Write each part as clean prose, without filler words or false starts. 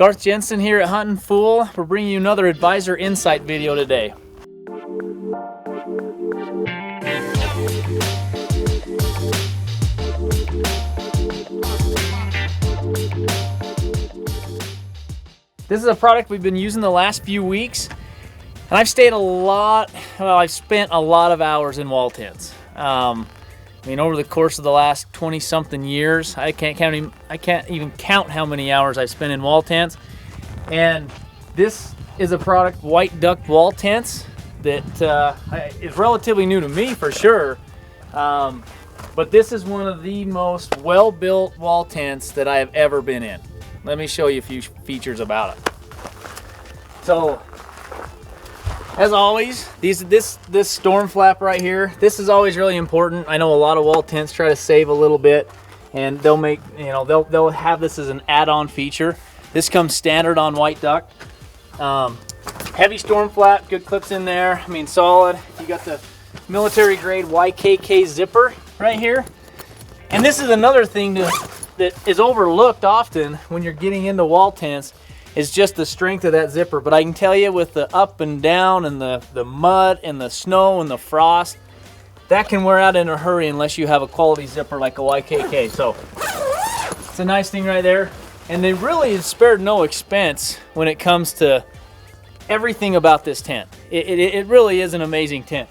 Garth Jensen here at Huntin' Fool. We're bringing you another Advisor Insight video today. This is a product we've been using the last few weeks, and I've spent a lot of hours in wall tents. I mean, over the course of the last 20-something years, I can't even count how many hours I've spent in wall tents. And this is a product, White Duck Wall Tents, that is relatively new to me for sure. But this is one of the most well-built wall tents that I have ever been in. Let me show you a few features about it. So, as always, this storm flap right here, this is always really important. I know a lot of wall tents try to save a little bit, and they'll have this as an add-on feature. This comes standard on White Duck. Heavy storm flap, good clips in there. I mean, solid. You got the military grade 𝗀𝗃 zipper right here. And this is another thing that is overlooked often when you're getting into wall tents, is just the strength of that zipper. But I can tell you, with the up and down and the mud and the snow and the frost, that can wear out in a hurry unless you have a quality zipper like a 𝗀𝗃. So it's a nice thing right there. And they really have spared no expense when it comes to everything about this tent. It really is an amazing tent.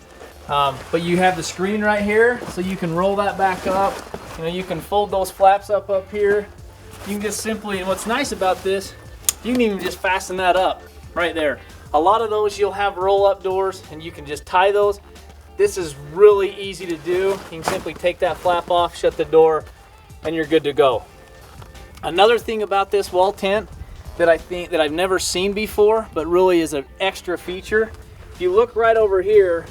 But you have the screen right here, so you can roll that back up. You know, you can fold those flaps up here. You can just simply, and what's nice about this, you can even just fasten that up right there. A lot of those you'll have roll-up doors, and you can just tie those. This is really easy to do. You can simply take that flap off, shut the door, and you're good to go. Another thing about this wall tent that I think that I've never seen before, but really is an extra feature. If you look right over here,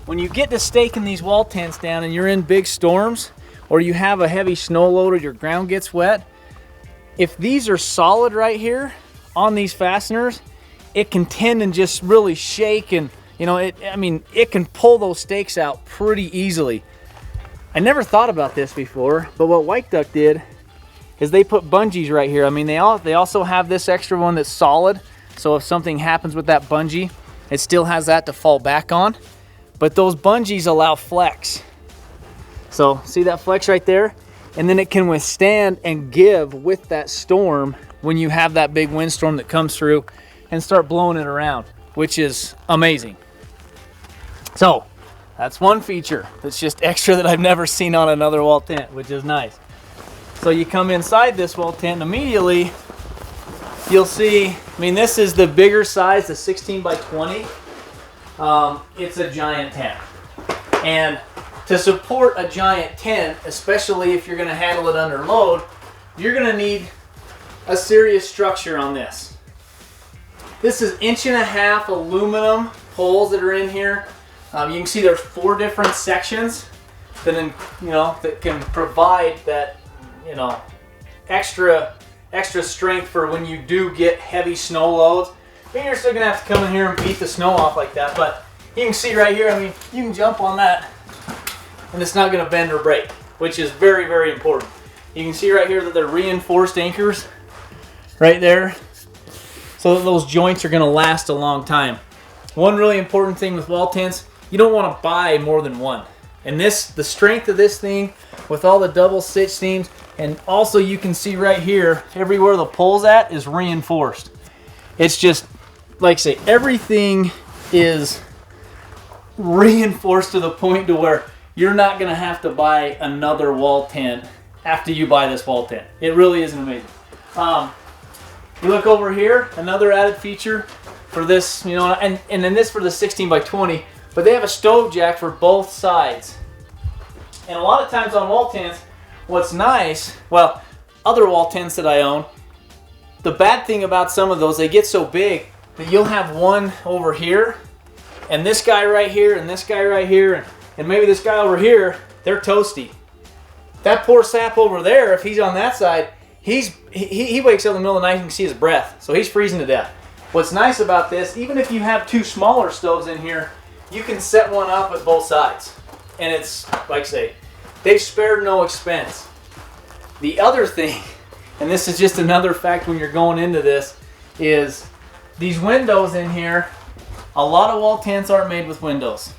when you get to staking these wall tents down and you're in big storms, or you have a heavy snow load or your ground gets wet, if these are solid right here on these fasteners, it can tend and just really shake, and it can pull those stakes out pretty easily. I never thought about this before, but what White Duck did is they put bungees right here. I mean, they also have this extra one that's solid, so if something happens with that bungee, it still has that to fall back on. But those bungees allow flex. So see that flex right there? And then it can withstand and give with that storm when you have that big windstorm that comes through and start blowing it around, which is amazing. So that's one feature that's just extra that I've never seen on another wall tent, which is nice. So you come inside this wall tent, and immediately you'll see, I mean, this is the bigger size, the 16 by 20. It's a giant tent. And to support a giant tent, especially if you're going to handle it under load, you're going to need a serious structure on this. This is 1.5 inch aluminum poles that are in here. You can see there's 4 different sections that can provide that extra strength for when you do get heavy snow loads. I mean, you're still going to have to come in here and beat the snow off like that, but you can see right here, I mean, you can jump on that and it's not going to bend or break, which is very, very important. You can see right here that they're reinforced anchors right there, so that those joints are going to last a long time. One really important thing with wall tents, you don't want to buy more than one. And the strength of this thing with all the double stitch seams, and also you can see right here, everywhere the pole's at is reinforced. It's just, like I say, everything is reinforced to the point to where you're not going to have to buy another wall tent after you buy this wall tent. It really is amazing. You look over here, another added feature for this, and then this for the 16 by 20, but they have a stove jack for both sides. And a lot of times on wall tents, what's nice, well, other wall tents that I own, the bad thing about some of those, they get so big that you'll have one over here, and this guy right here, and this guy right here, and maybe this guy over here, they're toasty. That poor sap over there, if he's on that side, he wakes up in the middle of the night and you can see his breath, so he's freezing to death. What's nice about this, even if you have 2 smaller stoves in here, you can set one up at both sides. And it's, like I say, they've spared no expense. The other thing and this is just another fact when you're going into this, is these windows in here, a lot of wall tents aren't made with windows.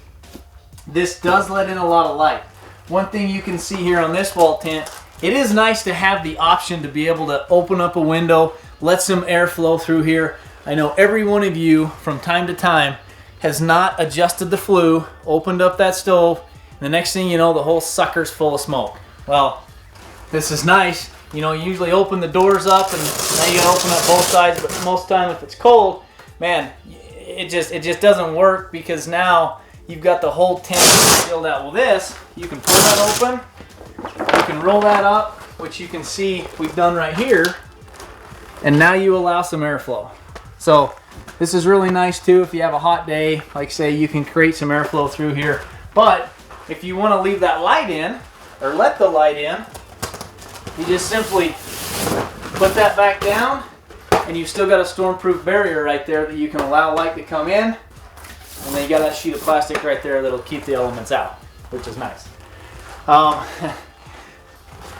This does let in a lot of light. One thing you can see here on this wall tent, it is nice to have the option to be able to open up a window, let some air flow through here. I know every one of you from time to time has not adjusted the flue, opened up that stove, and the next thing you know, the whole sucker's full of smoke. Well, this is nice. You know, you usually open the doors up and now you gotta open up both sides, but most of the time if it's cold, man, it just doesn't work, because now you've got the whole tent sealed out. Well, this, you can pull that open, you can roll that up, which you can see we've done right here, and now you allow some airflow. So this is really nice too if you have a hot day, like say you can create some airflow through here. But if you want to leave that light in, or let the light in, you just simply put that back down, and you've still got a storm-proof barrier right there that you can allow light to come in, and then you got that sheet of plastic right there that'll keep the elements out, which is nice.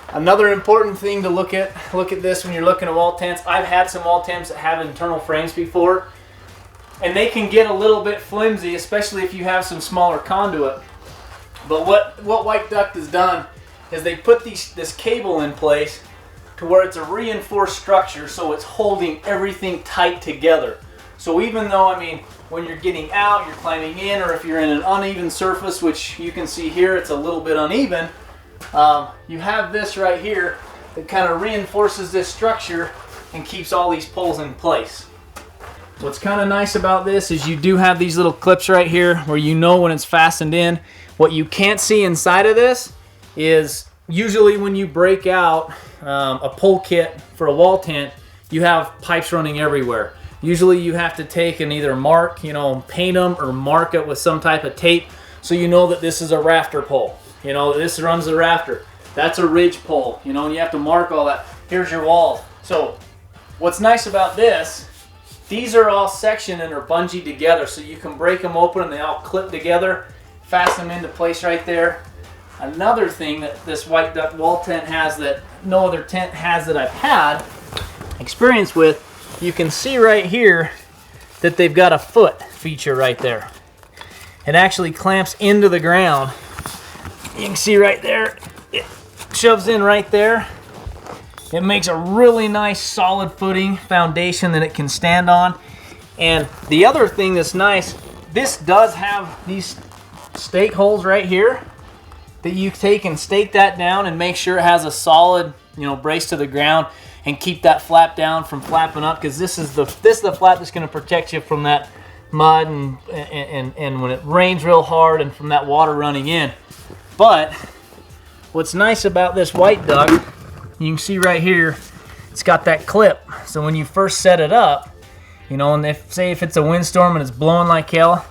Another important thing to look at this when you're looking at wall tents. I've had some wall tents that have internal frames before, and they can get a little bit flimsy, especially if you have some smaller conduit. But what White Duct has done is they put this cable in place to where it's a reinforced structure, so it's holding everything tight together. So even though, I mean, when you're getting out, you're climbing in, or if you're in an uneven surface, which you can see here, it's a little bit uneven, you have this right here that kind of reinforces this structure and keeps all these poles in place. What's kind of nice about this is you do have these little clips right here where you know when it's fastened in. What you can't see inside of this is usually when you break out a pole kit for a wall tent, you have pipes running everywhere. Usually you have to take and either mark, you know, paint them or mark it with some type of tape so you know that this is a rafter pole. You know, this runs the rafter. That's a ridge pole, you know, and you have to mark all that. Here's your wall. So what's nice about this, these are all sectioned and are bungeed together, so you can break them open and they all clip together, fasten them into place right there. Another thing that this White Duct wall tent has that no other tent has that I've had experience with, you can see right here that they've got a foot feature right there. It actually clamps into the ground. You can see right there, it shoves in right there. It makes a really nice solid footing foundation that it can stand on. And the other thing that's nice, this does have these stake holes right here that you take and stake that down and make sure it has a solid, you know, brace to the ground and keep that flap down from flapping up, because this is the flap that's going to protect you from that mud and when it rains real hard and from that water running in. But what's nice about this White Duct, you can see right here, it's got that clip. So when you first set it up, you know, and if it's a windstorm and it's blowing like hell,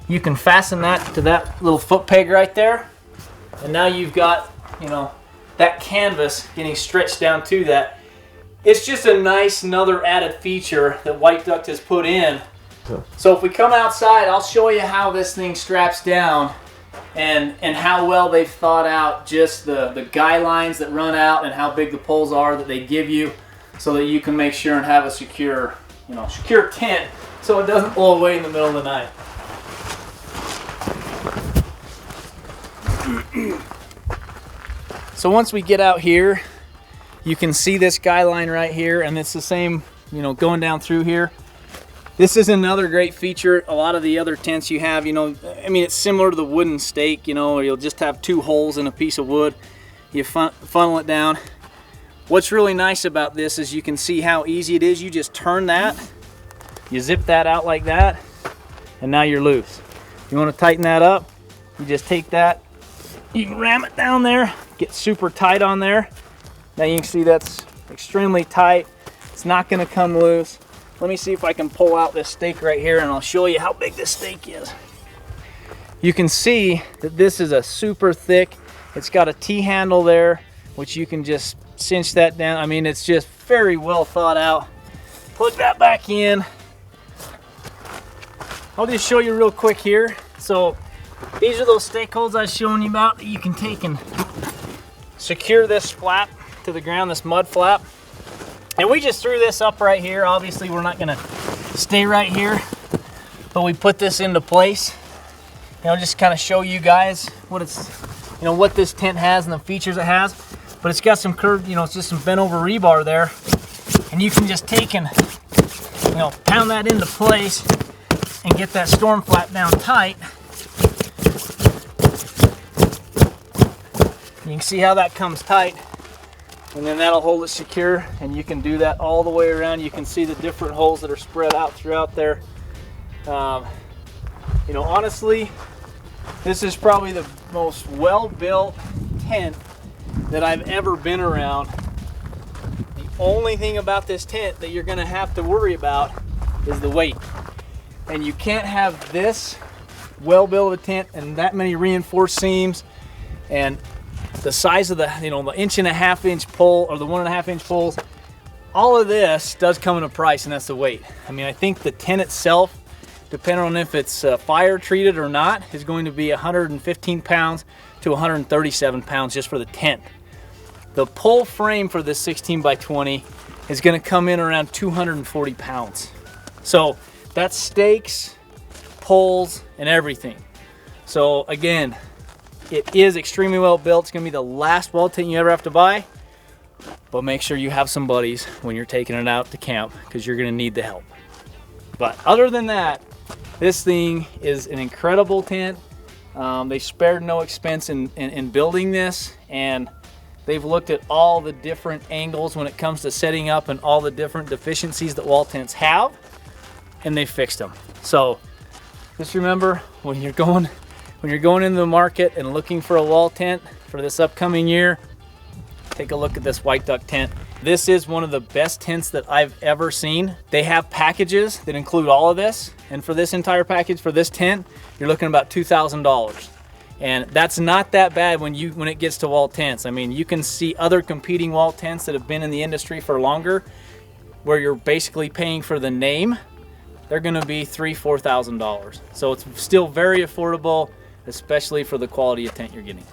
you can fasten that to that little foot peg right there. And now you've got, you know, that canvas getting stretched down to that. It's just a nice another added feature that White Duct has put in. So if we come outside, I'll show you how this thing straps down and how well they've thought out just the guy lines that run out and how big the poles are that they give you, so that you can make sure and have a secure, you know, secure tent so it doesn't blow away in the middle of the night. So once we get out here, you can see this guy line right here, and it's the same, you know, going down through here. This is another great feature. A lot of the other tents you have, you know, I mean, it's similar to the wooden stake, you know, you'll just have two holes in a piece of wood. You funnel it down. What's really nice about this is you can see how easy it is. You just turn that, you zip that out like that, and now you're loose. You want to tighten that up, you just take that, you can ram it down there, get super tight on there. Now you can see that's extremely tight. It's not going to come loose. Let me see if I can pull out this stake right here and I'll show you how big this stake is. You can see that this is a super thick, it's got a T-handle there, which you can just cinch that down. I mean, it's just very well thought out. Plug that back in. I'll just show you real quick here. So these are those stake holes I was showing you about that you can take and secure this flap to the ground, this mud flap. And we just threw this up right here. Obviously we're not gonna stay right here, but we put this into place. You know, just kind of show you guys what it's, you know, what this tent has and the features it has. But it's got some curved, you know, it's just some bent over rebar there. And you can just take and, you know, pound that into place and get that storm flap down tight. You can see how that comes tight, and then that'll hold it secure, and you can do that all the way around. You can see the different holes that are spread out throughout there. You know, honestly, this is probably the most well-built tent that I've ever been around. The only thing about this tent that you're gonna have to worry about is the weight. And you can't have this well-built a tent and that many reinforced seams and the size of the, you know, the 1.5 inch pole or the 1.5 inch poles. All of this does come in a price, and that's the weight. I mean, I think the tent itself, depending on if it's fire treated or not, is going to be 115 pounds to 137 pounds just for the tent. The pole frame for this 16 by 20 is going to come in around 240 pounds. So that's stakes, poles, and everything. So again, it is extremely well built. It's going to be the last wall tent you ever have to buy, but make sure you have some buddies when you're taking it out to camp, because you're going to need the help. But other than that, this thing is an incredible tent. They spared no expense in building this, and they've looked at all the different angles when it comes to setting up and all the different deficiencies that wall tents have, and they fixed them. So just remember, when you're going into the market and looking for a wall tent for this upcoming year, take a look at this White Duck tent. This is one of the best tents that I've ever seen. They have packages that include all of this, and for this entire package, for this tent, you're looking about $2,000. And that's not that bad when it gets to wall tents. I mean, you can see other competing wall tents that have been in the industry for longer, where you're basically paying for the name. They're gonna be $3,000 to $4,000. So it's still very affordable, especially for the quality of tent you're getting.